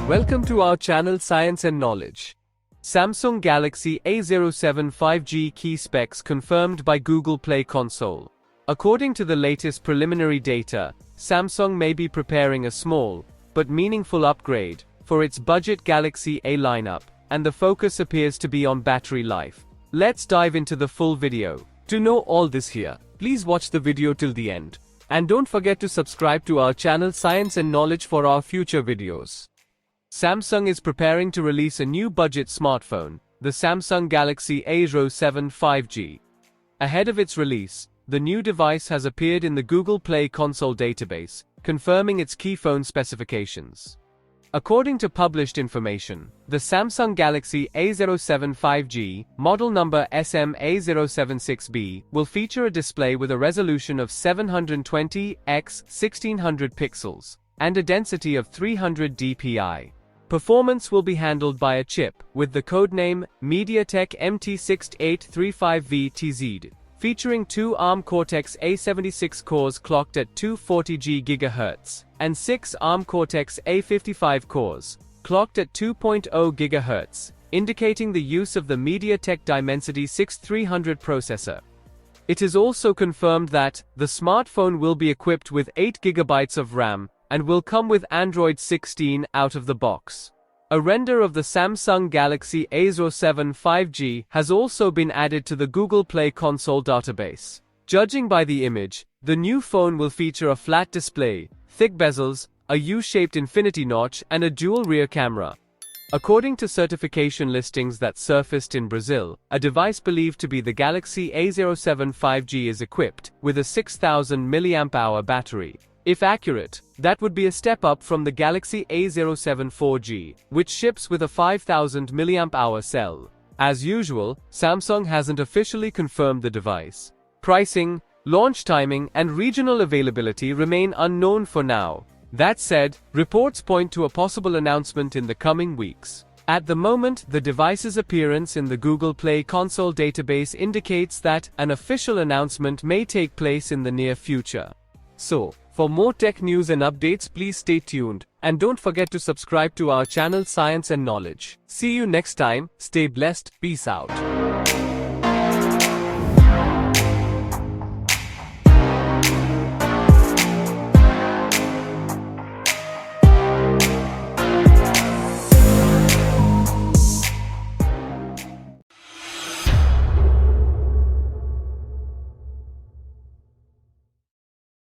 Welcome to our channel Science and Knowledge. Samsung Galaxy A07 5G key specs confirmed by Google Play Console. According to the latest preliminary data, Samsung may be preparing a small, but meaningful upgrade for its budget Galaxy A lineup, and the focus appears to be on battery life. Let's dive into the full video. To know all this here, please watch the video till the end. And don't forget to subscribe to our channel Science and Knowledge for our future videos. Samsung is preparing to release a new budget smartphone, the Samsung Galaxy A07 5G. Ahead of its release, the new device has appeared in the Google Play Console database, confirming its key phone specifications. According to published information, the Samsung Galaxy A07 5G, model number SMA076B, will feature a display with a resolution of 720 x 1600 pixels and a density of 300 dpi. Performance will be handled by a chip with the codename MediaTek MT6835V-TZ, featuring two ARM Cortex-A76 cores clocked at 240 GHz, and 6 ARM Cortex-A55 cores, clocked at 2.0 GHz, indicating the use of the MediaTek Dimensity 6300 processor. It is also confirmed that the smartphone will be equipped with 8 GB of RAM, and will come with Android 16 out of the box. A render of the Samsung Galaxy A07 5G has also been added to the Google Play Console database. Judging by the image, the new phone will feature a flat display, thick bezels, a U-shaped infinity notch, and a dual rear camera. According to certification listings that surfaced in Brazil, a device believed to be the Galaxy A07 5G is equipped with a 6000 mAh battery. If accurate, that would be a step up from the Galaxy A07 4G, which ships with a 5000 mAh cell. As usual, Samsung hasn't officially confirmed the device. Pricing, launch timing, and regional availability remain unknown for now. That said, reports point to a possible announcement in the coming weeks. At the moment, the device's appearance in the Google Play Console database indicates that an official announcement may take place in the near future. So, for more tech news and updates, please stay tuned, and don't forget to subscribe to our channel Science and Knowledge. See you next time, stay blessed, peace out.